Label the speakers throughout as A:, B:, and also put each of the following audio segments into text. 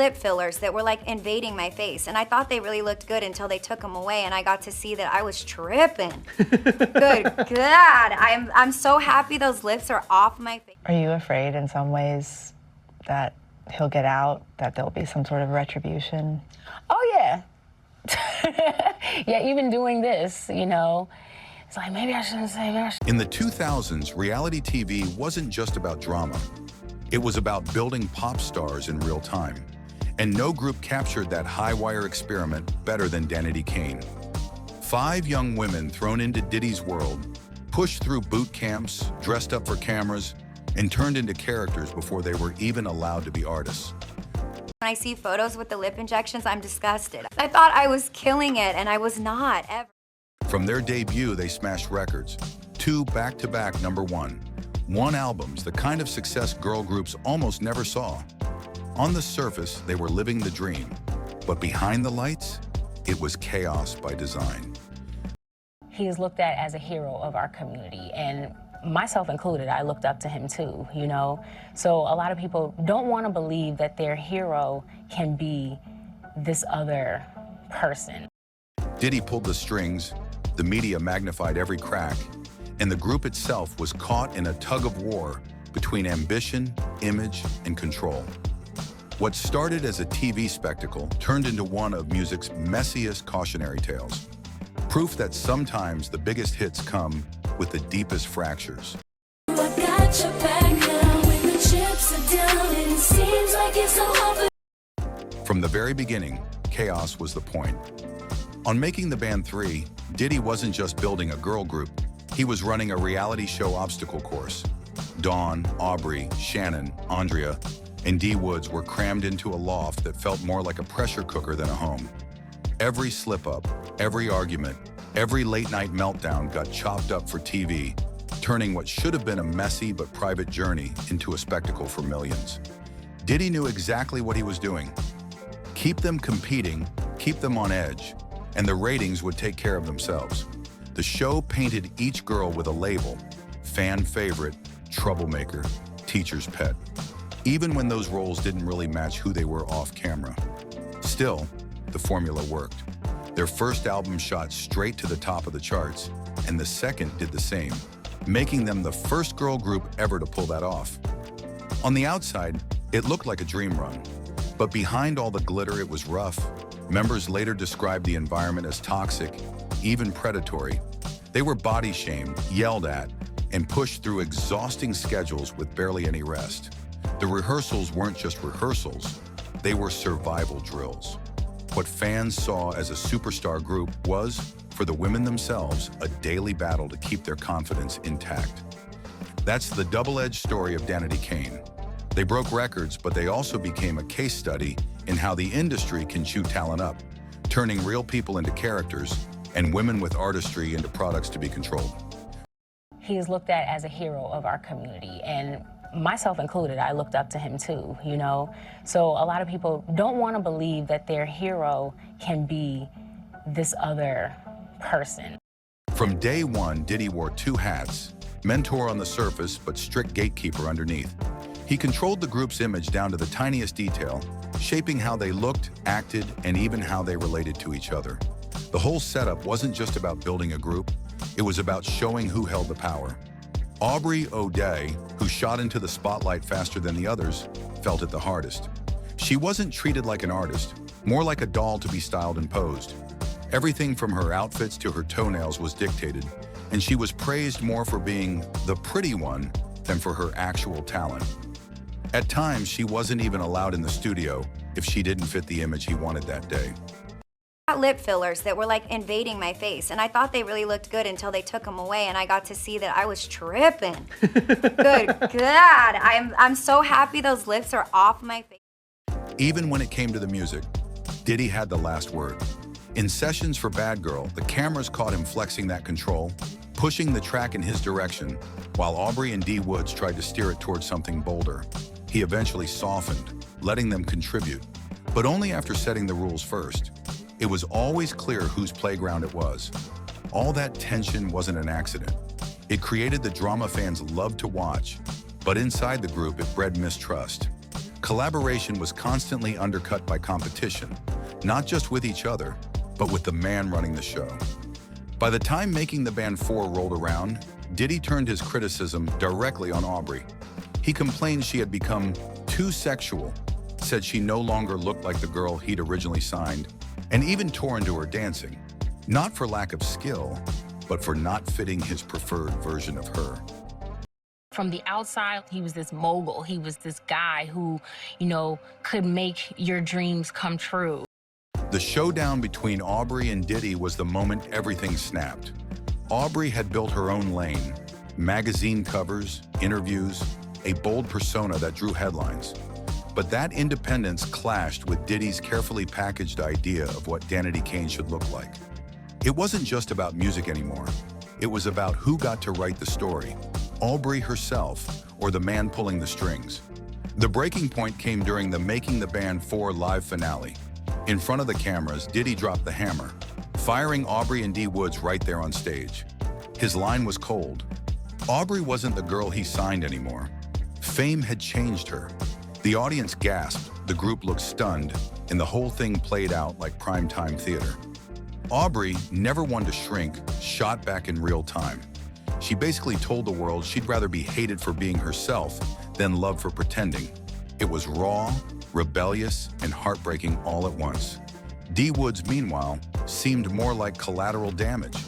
A: lip fillers that were like invading my face, and I thought they really looked good until they took them away and I got to see that I was tripping. Good God, I'm so happy those lips are off my face.
B: Are you afraid in some ways that he'll get out, that there'll be some sort of retribution?
C: Oh yeah. Yeah, even doing this, you know, it's like, maybe I shouldn't say, maybe I shouldn't.
D: In the 2000s, reality TV wasn't just about drama. It was about building pop stars in real time. And no group captured that high-wire experiment better than Danity Kane. 5 young women thrown into Diddy's world, pushed through boot camps, dressed up for cameras, and turned into characters before they were even allowed to be artists.
A: When I see photos with the lip injections, I'm disgusted. I thought I was killing it, and I was not, ever.
D: From their debut, they smashed records. 2 back-to-back #1. 1 albums, the kind of success girl groups almost never saw. On the surface, they were living the dream. But behind the lights, it was chaos by design.
C: He's looked at as a hero of our community, and myself included, I looked up to him too, you know? So a lot of people don't want to believe that their hero can be this other person.
D: Diddy pulled the strings, the media magnified every crack, and the group itself was caught in a tug of war between ambition, image, and control. What started as a TV spectacle turned into one of music's messiest cautionary tales. Proof that sometimes the biggest hits come with the deepest fractures. From the very beginning, chaos was the point. On Making the Band 3, Diddy wasn't just building a girl group, he was running a reality show obstacle course. Dawn, Aubrey, Shannon, Andrea, and D Woods were crammed into a loft that felt more like a pressure cooker than a home. Every slip-up, every argument, every late-night meltdown got chopped up for TV, turning what should have been a messy but private journey into a spectacle for millions. Diddy knew exactly what he was doing. Keep them competing, keep them on edge, and the ratings would take care of themselves. The show painted each girl with a label: fan favorite, troublemaker, teacher's pet, even when those roles didn't really match who they were off camera. Still, the formula worked. Their first album shot straight to the top of the charts, and the second did the same, making them the first girl group ever to pull that off. On the outside, it looked like a dream run, but behind all the glitter, it was rough. Members later described the environment as toxic, even predatory. They were body shamed, yelled at, and pushed through exhausting schedules with barely any rest. The rehearsals weren't just rehearsals, they were survival drills. What fans saw as a superstar group was, for the women themselves, a daily battle to keep their confidence intact. That's the double-edged story of Danity Kane. They broke records, but they also became a case study in how the industry can chew talent up, turning real people into characters and women with artistry into products to be controlled.
C: He's looked at as a hero of our community, and myself included, I looked up to him too, you know? So a lot of people don't want to believe that their hero can be this other person.
D: From day one, Diddy wore 2 hats: mentor on the surface, but strict gatekeeper underneath. He controlled the group's image down to the tiniest detail, shaping how they looked, acted, and even how they related to each other. The whole setup wasn't just about building a group, it was about showing who held the power. Aubrey O'Day, who shot into the spotlight faster than the others, felt it the hardest. She wasn't treated like an artist, more like a doll to be styled and posed. Everything from her outfits to her toenails was dictated, and she was praised more for being the pretty one than for her actual talent. At times, she wasn't even allowed in the studio if she didn't fit the image he wanted that day.
A: Lip fillers that were like invading my face, and I thought they really looked good until they took them away and I got to see that I was tripping. Good God, I'm so happy those lips are off my face.
D: Even when it came to the music, Diddy had the last word. In sessions for Bad Girl, the cameras caught him flexing that control, pushing the track in his direction, while Aubrey and D Woods tried to steer it towards something bolder. He eventually softened, letting them contribute, but only after setting the rules first. It was always clear whose playground it was. All that tension wasn't an accident. It created the drama fans loved to watch, but inside the group it bred mistrust. Collaboration was constantly undercut by competition, not just with each other, but with the man running the show. By the time Making the Band 4 rolled around, Diddy turned his criticism directly on Aubrey. He complained she had become too sexual, said she no longer looked like the girl he'd originally signed, and even tore into her dancing, not for lack of skill, but for not fitting his preferred version of her.
C: From the outside, he was this mogul. He was this guy who, could make your dreams come true.
D: The showdown between Aubrey and Diddy was the moment everything snapped. Aubrey had built her own lane, magazine covers, interviews, a bold persona that drew headlines. But that independence clashed with Diddy's carefully packaged idea of what Danity Kane should look like. It wasn't just about music anymore. It was about who got to write the story, Aubrey herself or the man pulling the strings. The breaking point came during the Making the Band 4 live finale. In front of the cameras, Diddy dropped the hammer, firing Aubrey and D Woods right there on stage. His line was cold. Aubrey wasn't the girl he signed anymore. Fame had changed her. The audience gasped, the group looked stunned, and the whole thing played out like primetime theater. Aubrey, never one to shrink, shot back in real time. She basically told the world she'd rather be hated for being herself than loved for pretending. It was raw, rebellious, and heartbreaking all at once. D Woods, meanwhile, seemed more like collateral damage.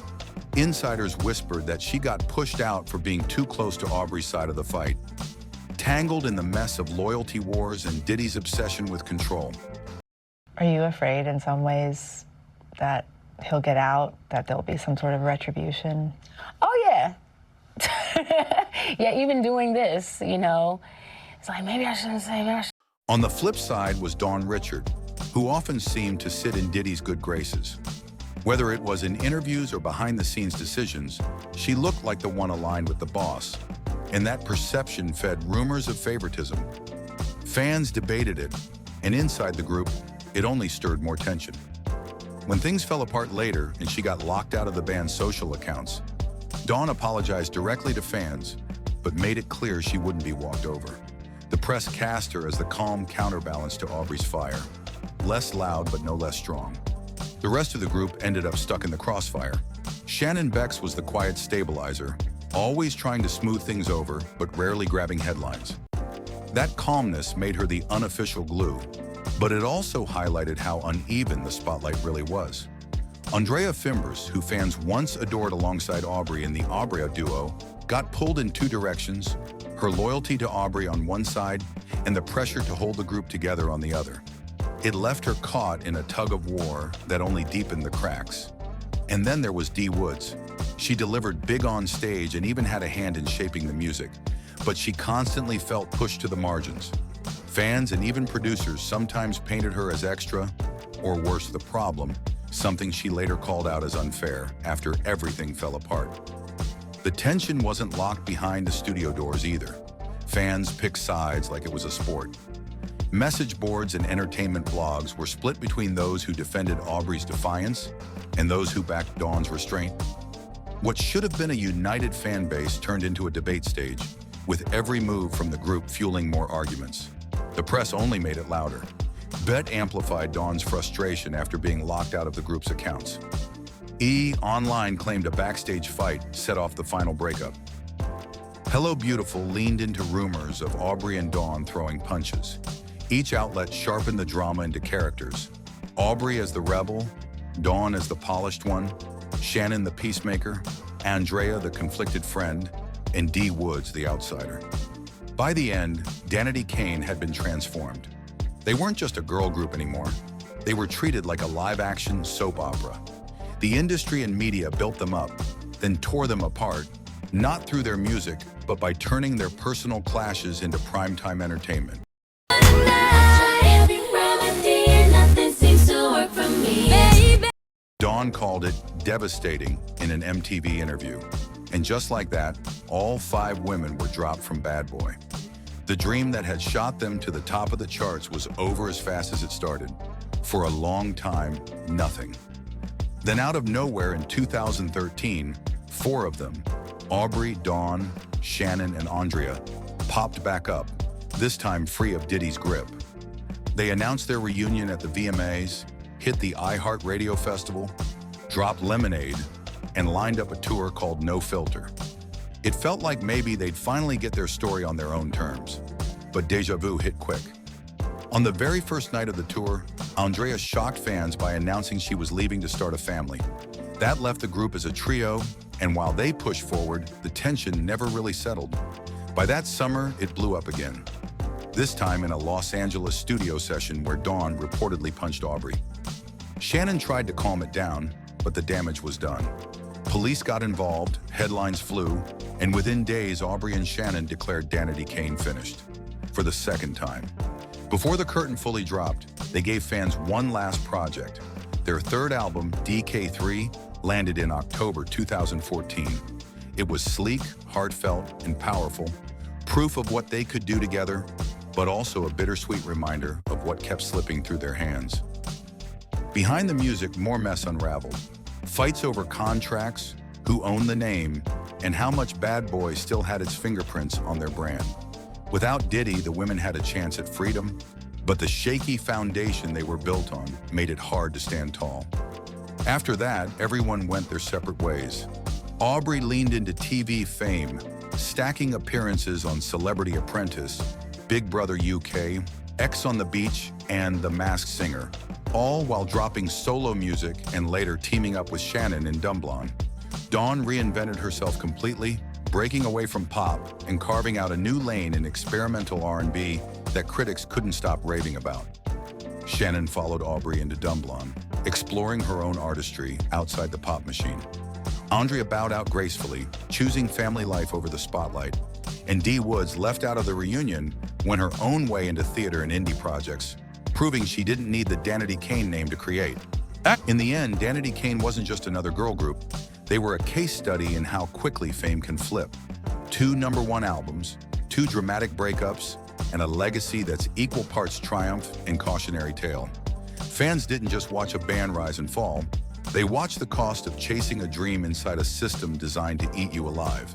D: Insiders whispered that she got pushed out for being too close to Aubrey's side of the fight. Tangled in the mess of loyalty wars and Diddy's obsession with control.
B: Are you afraid in some ways that he'll get out, that there'll be some sort of retribution?
C: Oh, yeah. Yeah, even doing this, it's like, maybe I shouldn't say, maybe I should.
D: On the flip side was Dawn Richard, who often seemed to sit in Diddy's good graces. Whether it was in interviews or behind-the-scenes decisions, she looked like the one aligned with the boss, and that perception fed rumors of favoritism. Fans debated it, and inside the group, it only stirred more tension. When things fell apart later and she got locked out of the band's social accounts, Dawn apologized directly to fans, but made it clear she wouldn't be walked over. The press cast her as the calm counterbalance to Aubrey's fire. Less loud, but no less strong. The rest of the group ended up stuck in the crossfire. Shannon Bex was the quiet stabilizer, always trying to smooth things over, but rarely grabbing headlines. That calmness made her the unofficial glue, but it also highlighted how uneven the spotlight really was. Andrea Fimbers, who fans once adored alongside Aubrey in the Aubrey duo, got pulled in two directions, her loyalty to Aubrey on one side and the pressure to hold the group together on the other. It left her caught in a tug of war that only deepened the cracks. And then there was D Woods. She delivered big on stage and even had a hand in shaping the music, but she constantly felt pushed to the margins. Fans and even producers sometimes painted her as extra, or worse, the problem, something she later called out as unfair after everything fell apart. The tension wasn't locked behind the studio doors either. Fans picked sides like it was a sport. Message boards and entertainment blogs were split between those who defended Aubrey's defiance and those who backed Dawn's restraint. What should have been a united fan base turned into a debate stage, with every move from the group fueling more arguments. The press only made it louder. Bet amplified Dawn's frustration after being locked out of the group's accounts. E! Online claimed a backstage fight set off the final breakup. Hello Beautiful leaned into rumors of Aubrey and Dawn throwing punches. Each outlet sharpened the drama into characters. Aubrey as the rebel, Dawn as the polished one, Shannon the peacemaker, Andrea the conflicted friend, and D Woods the outsider. By the end, Danity Kane had been transformed. They weren't just a girl group anymore. They were treated like a live-action soap opera. The industry and media built them up, then tore them apart, not through their music, but by turning their personal clashes into primetime entertainment. Dawn called it devastating in an MTV interview. And just like that, all 5 women were dropped from Bad Boy. The dream that had shot them to the top of the charts was over as fast as it started. For a long time, nothing. Then out of nowhere in 2013, 4 of them, Aubrey, Dawn, Shannon, and Andrea, popped back up, this time free of Diddy's grip. They announced their reunion at the VMAs, hit the iHeartRadio Festival, dropped Lemonade, and lined up a tour called No Filter. It felt like maybe they'd finally get their story on their own terms, but deja vu hit quick. On the very first night of the tour, Andrea shocked fans by announcing she was leaving to start a family. That left the group as a trio, and while they pushed forward, the tension never really settled. By that summer, it blew up again. This time in a Los Angeles studio session where Dawn reportedly punched Aubrey. Shannon tried to calm it down, but the damage was done. Police got involved, headlines flew, and within days, Aubrey and Shannon declared Danity Kane finished. For the second time. Before the curtain fully dropped, they gave fans one last project. Their third album, DK3, landed in October 2014. It was sleek, heartfelt, and powerful, proof of what they could do together, but also a bittersweet reminder of what kept slipping through their hands. Behind the music, more mess unraveled. Fights over contracts, who owned the name, and how much Bad Boy still had its fingerprints on their brand. Without Diddy, the women had a chance at freedom, but the shaky foundation they were built on made it hard to stand tall. After that, everyone went their separate ways. Aubrey leaned into TV fame, stacking appearances on Celebrity Apprentice, Big Brother UK, X on the Beach, and The Masked Singer, all while dropping solo music and later teaming up with Shannon in Dumb Blonde. Dawn reinvented herself completely, breaking away from pop and carving out a new lane in experimental R&B that critics couldn't stop raving about. Shannon followed Aubrey into Dumb Blonde, exploring her own artistry outside the pop machine. Andrea bowed out gracefully, choosing family life over the spotlight, and Dee Woods left out of the reunion, went her own way into theater and indie projects, proving she didn't need the Danity Kane name to create. In the end, Danity Kane wasn't just another girl group. They were a case study in how quickly fame can flip. 2 #1 albums, 2 dramatic breakups, and a legacy that's equal parts triumph and cautionary tale. Fans didn't just watch a band rise and fall, they watched the cost of chasing a dream inside a system designed to eat you alive.